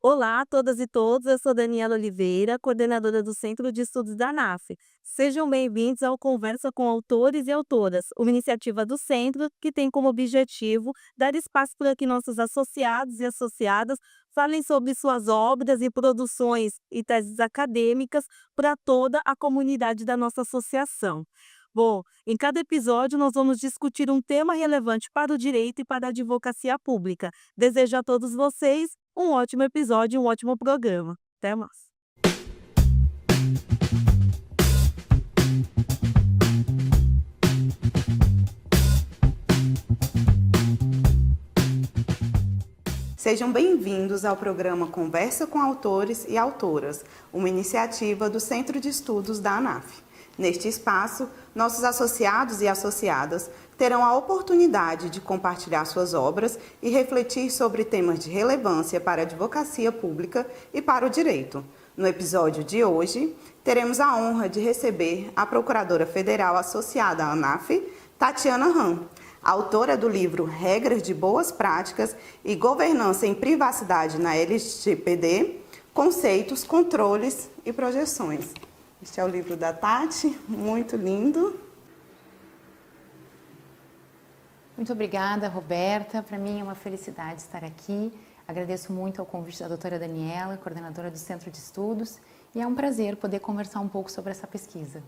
Olá a todas e todos, eu sou Daniela Oliveira, coordenadora do Centro de Estudos da ANAF. Sejam bem-vindos ao Conversa com Autores e Autoras, uma iniciativa do Centro que tem como objetivo dar espaço para que nossos associados e associadas falem sobre suas obras e produções e teses acadêmicas para toda a comunidade da nossa associação. Bom, em cada episódio nós vamos discutir um tema relevante para o direito e para a advocacia pública. Desejo a todos vocês um ótimo episódio, um ótimo programa. Até mais. Sejam bem-vindos ao programa Conversa com Autores e Autoras, uma iniciativa do Centro de Estudos da ANAF. Neste espaço, nossos associados e associadas terão a oportunidade de compartilhar suas obras e refletir sobre temas de relevância para a advocacia pública e para o direito. No episódio de hoje, teremos a honra de receber a Procuradora Federal associada à ANAF, Tatiana Ram, autora do livro Regras de Boas Práticas e Governança em Privacidade na LGPD, Conceitos, Controles e Projeções. Este é o livro da Tati, muito lindo. Muito obrigada, Roberta. Para mim é uma felicidade estar aqui. Agradeço muito ao convite da doutora Daniela, coordenadora do Centro de Estudos, e é um prazer poder conversar um pouco sobre essa pesquisa.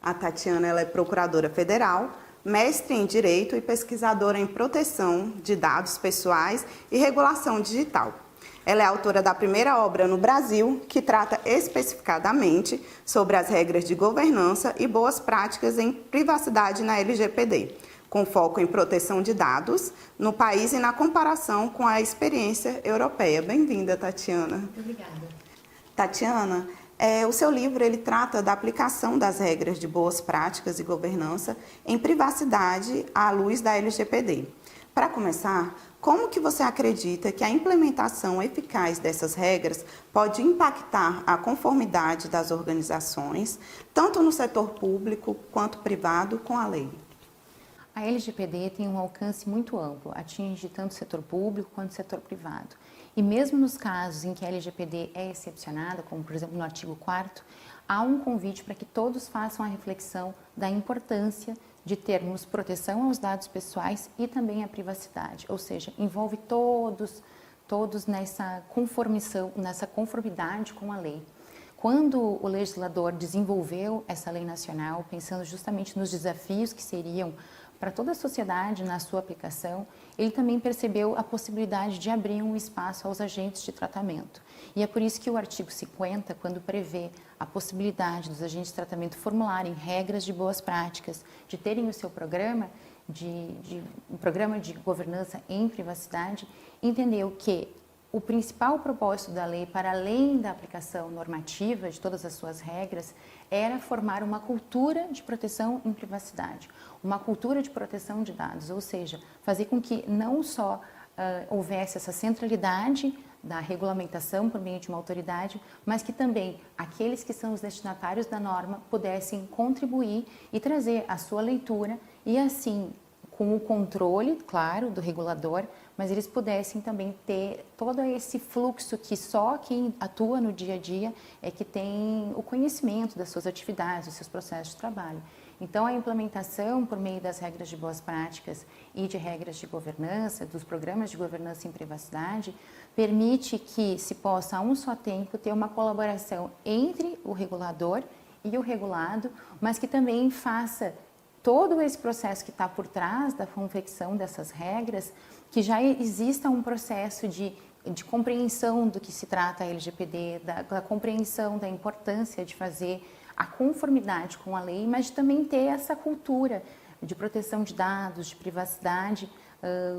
A Tatiana ela é procuradora federal, mestre em Direito e pesquisadora em proteção de dados pessoais e regulação digital. Ela é autora da primeira obra no Brasil que trata especificadamente sobre as regras de governança e boas práticas em privacidade na LGPD, com foco em proteção de dados no país e na comparação com a experiência europeia. Bem-vinda, Tatiana. Muito obrigada. Tatiana, o seu livro ele trata da aplicação das regras de boas práticas e governança em privacidade à luz da LGPD. Para começar, como que você acredita que a implementação eficaz dessas regras pode impactar a conformidade das organizações, tanto no setor público quanto privado, com a lei? A LGPD tem um alcance muito amplo, atinge tanto o setor público quanto o setor privado. E mesmo nos casos em que a LGPD é excepcionada, como por exemplo no artigo 4º, há um convite para que todos façam a reflexão da importância de termos proteção aos dados pessoais e também a privacidade, ou seja, envolve todos nessa conformidade com a lei. Quando o legislador desenvolveu essa lei nacional, pensando justamente nos desafios que seriam para toda a sociedade na sua aplicação, ele também percebeu a possibilidade de abrir um espaço aos agentes de tratamento. E é por isso que o artigo 50, quando prevê a possibilidade dos agentes de tratamento formularem regras de boas práticas, de terem o seu programa, um programa de governança em privacidade, entendeu que o principal propósito da lei, para além da aplicação normativa de todas as suas regras, era formar uma cultura de proteção em privacidade, uma cultura de proteção de dados, ou seja, fazer com que não só houvesse essa centralidade da regulamentação por meio de uma autoridade, mas que também aqueles que são os destinatários da norma pudessem contribuir e trazer a sua leitura e assim, com o controle, claro, do regulador, mas eles pudessem também ter todo esse fluxo que só quem atua no dia a dia é que tem o conhecimento das suas atividades, dos seus processos de trabalho. Então, a implementação por meio das regras de boas práticas e de regras de governança, dos programas de governança em privacidade, permite que se possa, a um só tempo, ter uma colaboração entre o regulador e o regulado, mas que também faça todo esse processo que está por trás da confecção dessas regras, que já exista um processo de compreensão do que se trata a LGPD, da compreensão da importância de fazer a conformidade com a lei, mas de também ter essa cultura de proteção de dados, de privacidade,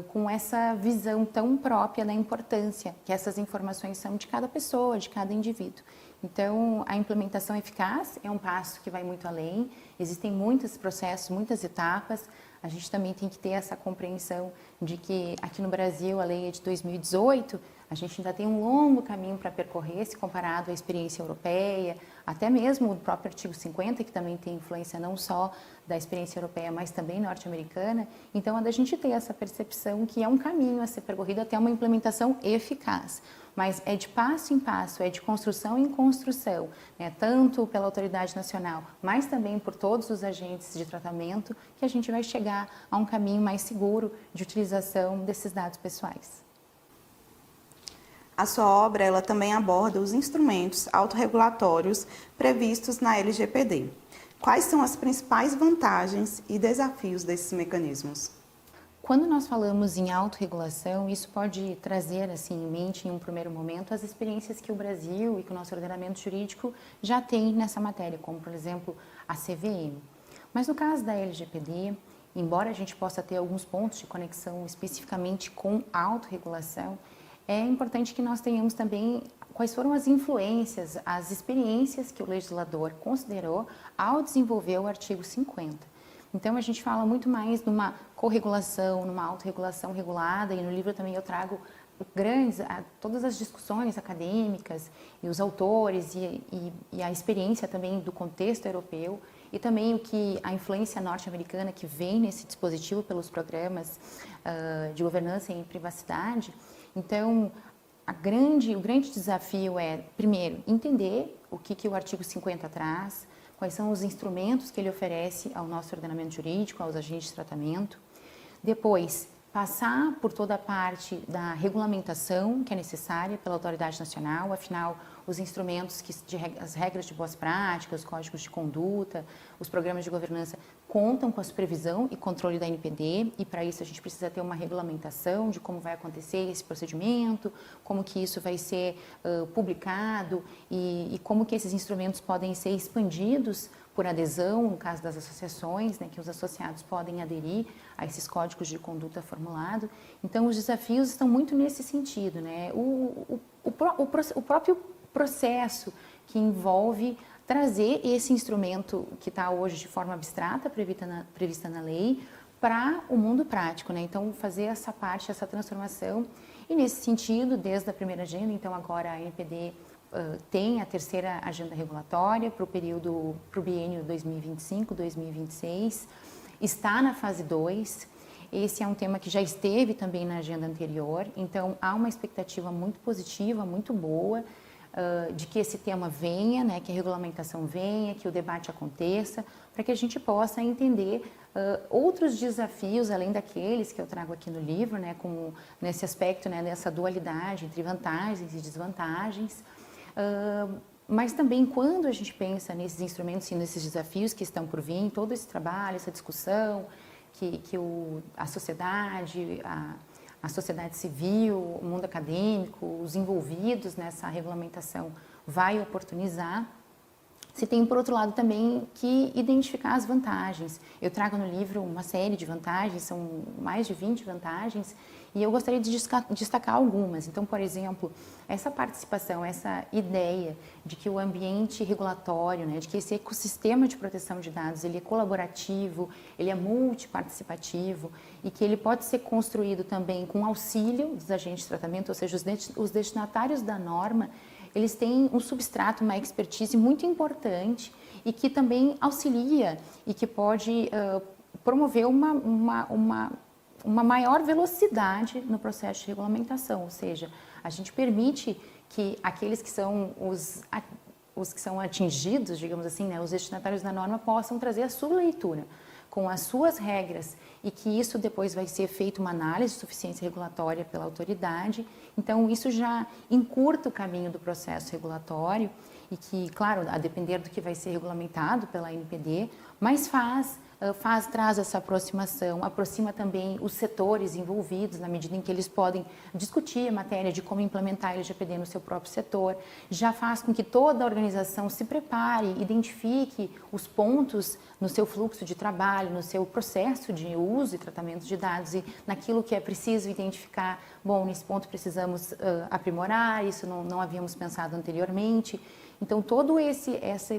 com essa visão tão própria da importância que essas informações são de cada pessoa, de cada indivíduo. Então, a implementação eficaz é um passo que vai muito além, existem muitos processos, muitas etapas, a gente também tem que ter essa compreensão de que aqui no Brasil a lei é de 2018, a gente ainda tem um longo caminho para percorrer se comparado à experiência europeia, até mesmo o próprio artigo 50, que também tem influência não só da experiência europeia, mas também norte-americana. Então, é da gente ter essa percepção que é um caminho a ser percorrido até uma implementação eficaz. Mas é de passo em passo, é de construção em construção, né? Tanto pela autoridade nacional, mas também por todos os agentes de tratamento, que a gente vai chegar a um caminho mais seguro de utilização desses dados pessoais. A sua obra ela também aborda os instrumentos autorregulatórios previstos na LGPD. Quais são as principais vantagens e desafios desses mecanismos? Quando nós falamos em autorregulação, isso pode trazer assim em mente, em um primeiro momento, as experiências que o Brasil e que o nosso ordenamento jurídico já tem nessa matéria, como, por exemplo, a CVM. Mas no caso da LGPD, embora a gente possa ter alguns pontos de conexão especificamente com a autorregulação, é importante que nós tenhamos também quais foram as influências, as experiências que o legislador considerou ao desenvolver o artigo 50. Então, a gente fala muito mais numa corregulação, numa autorregulação regulada, e no livro também eu trago todas as discussões acadêmicas e os autores e a experiência também do contexto europeu e também a influência norte-americana que vem nesse dispositivo pelos programas de governança em privacidade. Então, o grande desafio é, primeiro, entender o que o artigo 50 traz, quais são os instrumentos que ele oferece ao nosso ordenamento jurídico, aos agentes de tratamento. Depois, passar por toda a parte da regulamentação que é necessária pela autoridade nacional, afinal, os instrumentos, as regras de boas práticas, os códigos de conduta, os programas de governança contam com a supervisão e controle da NPD e para isso a gente precisa ter uma regulamentação de como vai acontecer esse procedimento, como que isso vai ser publicado e como que esses instrumentos podem ser expandidos por adesão, no caso das associações, né, que os associados podem aderir a esses códigos de conduta formulados. Então, os desafios estão muito nesse sentido, né? O próprio processo que envolve trazer esse instrumento que está hoje de forma abstrata, prevista na lei, para o mundo prático, né? Então, fazer essa parte, essa transformação. E nesse sentido, desde a primeira agenda, então agora a NPD tem a terceira agenda regulatória para o biênio 2025-2026, está na fase 2, esse é um tema que já esteve também na agenda anterior, então há uma expectativa muito positiva, muito boa, de que esse tema venha, né, que a regulamentação venha, que o debate aconteça, para que a gente possa entender outros desafios, além daqueles que eu trago aqui no livro, né, como nesse aspecto, né, dessa dualidade entre vantagens e desvantagens, mas também quando a gente pensa nesses instrumentos e nesses desafios que estão por vir, todo esse trabalho, essa discussão que a sociedade, a sociedade civil, o mundo acadêmico, os envolvidos nessa regulamentação vai oportunizar, se tem, por outro lado, também que identificar as vantagens. Eu trago no livro uma série de vantagens, são mais de 20 vantagens, e eu gostaria de destacar algumas. Então, por exemplo, essa participação, essa ideia de que o ambiente regulatório, né, de que esse ecossistema de proteção de dados, ele é colaborativo, ele é multiparticipativo e que ele pode ser construído também com auxílio dos agentes de tratamento, ou seja, os destinatários da norma, eles têm um substrato, uma expertise muito importante e que também auxilia e que pode promover uma maior velocidade no processo de regulamentação, ou seja, a gente permite que aqueles que são os que são atingidos, digamos assim, né, os destinatários da norma possam trazer a sua leitura com as suas regras e que isso depois vai ser feito uma análise de suficiência regulatória pela autoridade. Então, isso já encurta o caminho do processo regulatório e que, claro, a depender do que vai ser regulamentado pela ANPD, mas traz essa aproximação, aproxima também os setores envolvidos, na medida em que eles podem discutir a matéria de como implementar a LGPD no seu próprio setor, já faz com que toda a organização se prepare, identifique os pontos no seu fluxo de trabalho, no seu processo de uso e tratamento de dados e naquilo que é preciso identificar, bom, nesse ponto precisamos aprimorar, isso não havíamos pensado anteriormente. Então, todo esse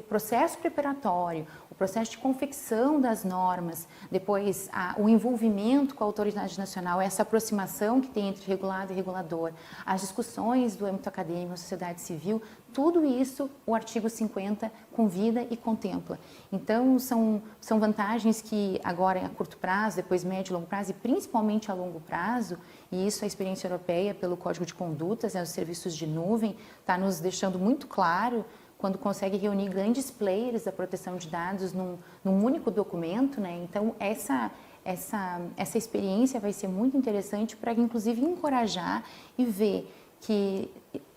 processo preparatório, o o processo de confecção das normas, depois o envolvimento com a autoridade nacional, essa aproximação que tem entre regulado e regulador, as discussões do âmbito acadêmico, a sociedade civil, tudo isso o artigo 50 convida e contempla. Então, são vantagens que agora a curto prazo, depois médio e longo prazo, e principalmente a longo prazo, e isso a experiência europeia pelo Código de Condutas, os serviços de nuvem, está nos deixando muito claro quando consegue reunir grandes players da proteção de dados num único documento, né? Então, essa experiência vai ser muito interessante para, inclusive, encorajar e ver que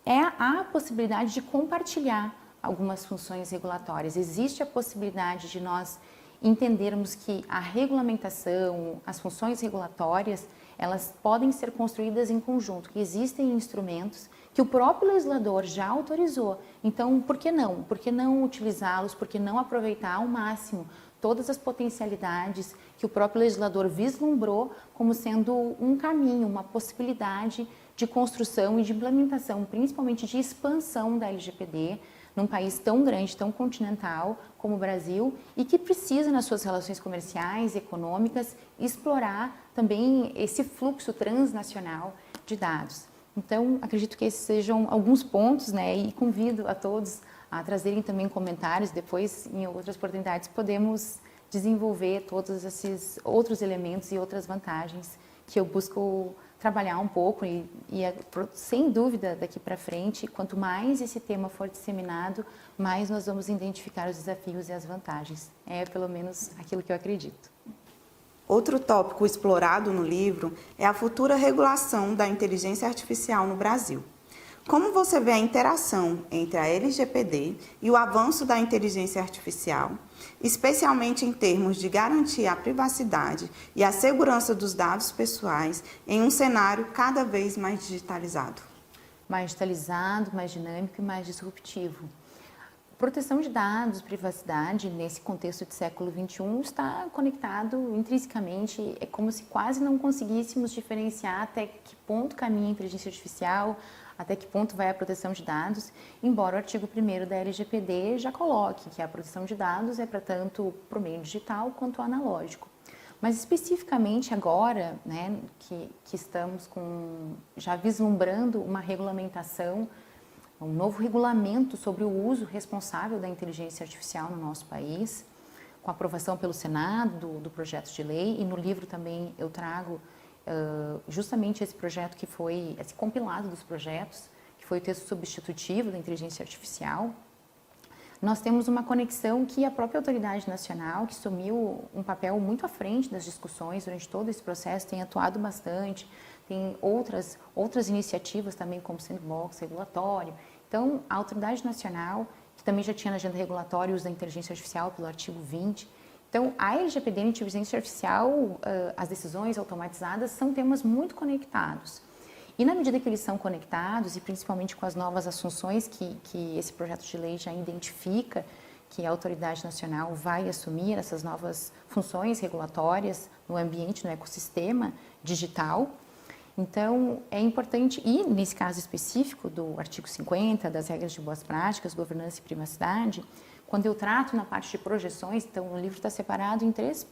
há a possibilidade de compartilhar algumas funções regulatórias. Existe a possibilidade de nós entendermos que a regulamentação, as funções regulatórias, elas podem ser construídas em conjunto, que existem instrumentos que o próprio legislador já autorizou. Então, por que não? Por que não utilizá-los? Por que não aproveitar ao máximo todas as potencialidades que o próprio legislador vislumbrou como sendo um caminho, uma possibilidade de construção e de implementação, principalmente de expansão da LGPD, num país tão grande, tão continental como o Brasil, e que precisa, nas suas relações comerciais e econômicas, explorar também esse fluxo transnacional de dados. Então, acredito que esses sejam alguns pontos, né, e convido a todos a trazerem também comentários, depois, em outras oportunidades, podemos desenvolver todos esses outros elementos e outras vantagens que eu busco trabalhar um pouco sem dúvida, daqui para frente, quanto mais esse tema for disseminado, mais nós vamos identificar os desafios e as vantagens. É pelo menos aquilo que eu acredito. Outro tópico explorado no livro é a futura regulação da inteligência artificial no Brasil. Como você vê a interação entre a LGPD e o avanço da inteligência artificial, especialmente em termos de garantir a privacidade e a segurança dos dados pessoais em um cenário cada vez mais digitalizado? Mais digitalizado, mais dinâmico e mais disruptivo. Proteção de dados, privacidade, nesse contexto de século XXI, está conectado intrinsecamente. É como se quase não conseguíssemos diferenciar até que ponto caminha a inteligência artificial, até que ponto vai a proteção de dados, embora o artigo 1º da LGPD já coloque que a proteção de dados é para tanto para o meio digital quanto analógico. Mas especificamente agora, né, que estamos já vislumbrando uma regulamentação, um novo regulamento sobre o uso responsável da inteligência artificial no nosso país, com aprovação pelo Senado do projeto de lei, e no livro também eu trago justamente esse projeto que foi, esse compilado dos projetos, que foi o texto substitutivo da inteligência artificial. Nós temos uma conexão que a própria autoridade nacional, que assumiu um papel muito à frente das discussões durante todo esse processo, tem atuado bastante, tem outras iniciativas também, como sandbox regulatório. Então, a autoridade nacional, que também já tinha na agenda regulatória o uso da inteligência artificial pelo artigo 20, então, a LGPD e a inteligência artificial, as decisões automatizadas, são temas muito conectados. E na medida que eles são conectados, e principalmente com as novas assunções que esse projeto de lei já identifica, que a autoridade nacional vai assumir essas novas funções regulatórias no ambiente, no ecossistema digital. Então, é importante, e nesse caso específico do artigo 50, das regras de boas práticas, governança e privacidade, quando eu trato na parte de projeções, então o livro está separado em três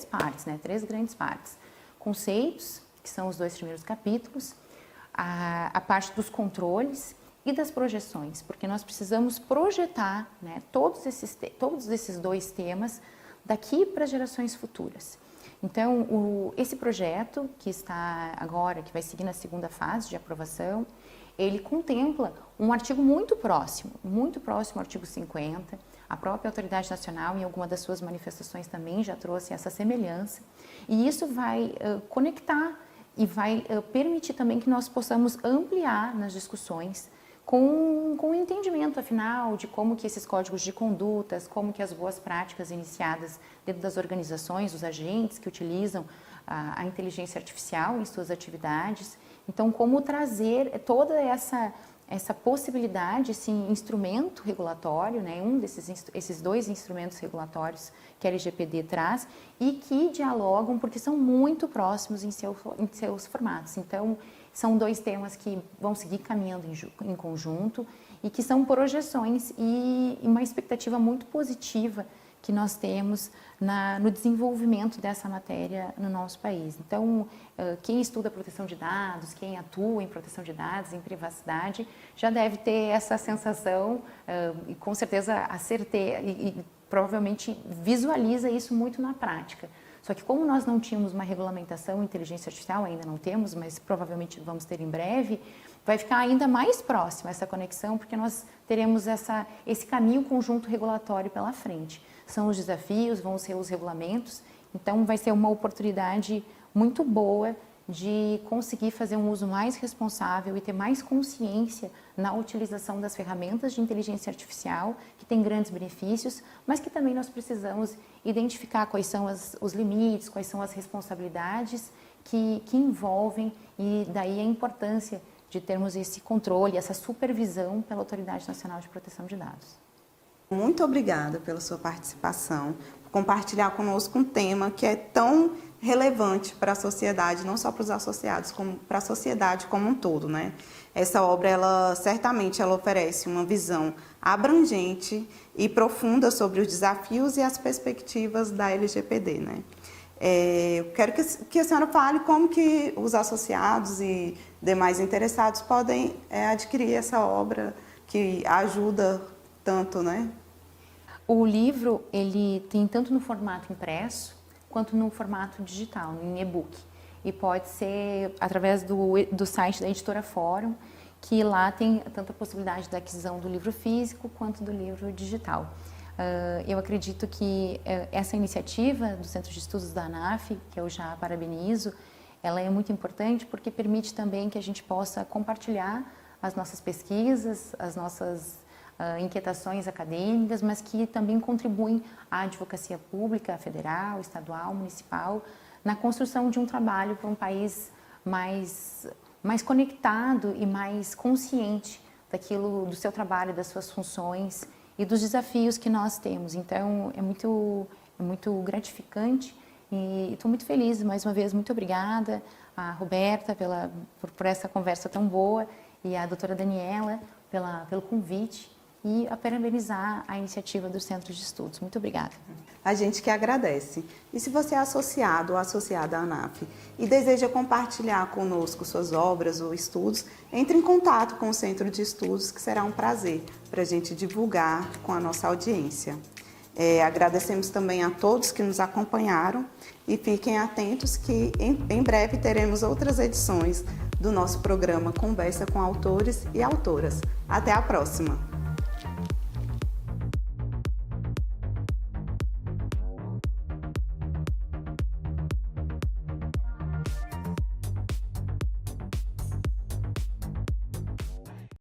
partes, né? 3 grandes partes. Conceitos, que são os 2 primeiros capítulos, a parte dos controles e das projeções, porque nós precisamos projetar, né, todos esses 2 temas daqui para gerações futuras. Então, esse projeto que está agora, que vai seguir na 2ª fase de aprovação, ele contempla um artigo muito próximo ao artigo 50. A própria autoridade nacional, em alguma das suas manifestações, também já trouxe essa semelhança. E isso vai conectar e vai permitir também que nós possamos ampliar nas discussões com o entendimento, afinal, de como que esses códigos de condutas, como que as boas práticas iniciadas dentro das organizações, os agentes que utilizam a inteligência artificial em suas atividades. Então, como trazer toda essa possibilidade, esse instrumento regulatório, né, esses 2 instrumentos regulatórios que a LGPD traz e que dialogam, porque são muito próximos em seus formatos. Então, são 2 temas que vão seguir caminhando em conjunto e que são projeções e uma expectativa muito positiva que nós temos no desenvolvimento dessa matéria no nosso país. Então, quem estuda proteção de dados, quem atua em proteção de dados, em privacidade, já deve ter essa sensação e com certeza a certeza e provavelmente visualiza isso muito na prática. Só que como nós não tínhamos uma regulamentação em inteligência artificial, ainda não temos, mas provavelmente vamos ter em breve, vai ficar ainda mais próxima essa conexão, porque nós teremos esse caminho conjunto regulatório pela frente. São os desafios, vão ser os regulamentos, então vai ser uma oportunidade muito boa de conseguir fazer um uso mais responsável e ter mais consciência na utilização das ferramentas de inteligência artificial, que tem grandes benefícios, mas que também nós precisamos identificar quais são os limites, quais são as responsabilidades que envolvem, e daí a importância de termos esse controle, essa supervisão pela Autoridade Nacional de Proteção de Dados. Muito obrigada pela sua participação, por compartilhar conosco um tema que é tão relevante para a sociedade, não só para os associados, como para a sociedade como um todo, né? Essa obra, certamente ela oferece uma visão abrangente e profunda sobre os desafios e as perspectivas da LGPD, né? Eu quero que a senhora fale como que os associados e demais interessados podem adquirir essa obra que ajuda tanto, né? O livro, ele tem tanto no formato impresso, quanto no formato digital, em e-book. E pode ser através do site da Editora Fórum, que lá tem tanto a possibilidade da aquisição do livro físico, quanto do livro digital. Eu acredito que essa iniciativa do Centro de Estudos da ANAF, que eu já parabenizo, ela é muito importante porque permite também que a gente possa compartilhar as nossas pesquisas, as nossas inquietações acadêmicas, mas que também contribuem à advocacia pública, federal, estadual, municipal, na construção de um trabalho para um país mais conectado e mais consciente do seu trabalho, das suas funções e dos desafios que nós temos. Então, é muito gratificante e estou muito feliz, mais uma vez, muito obrigada à Roberta por essa conversa tão boa e à doutora Daniela pelo convite e a parabenizar a iniciativa do Centro de Estudos. Muito obrigada. A gente que agradece. E se você é associado ou associada à ANAF e deseja compartilhar conosco suas obras ou estudos, entre em contato com o Centro de Estudos, que será um prazer para a gente divulgar com a nossa audiência. Agradecemos também a todos que nos acompanharam e fiquem atentos que em breve teremos outras edições do nosso programa Conversa com Autores e Autoras. Até a próxima!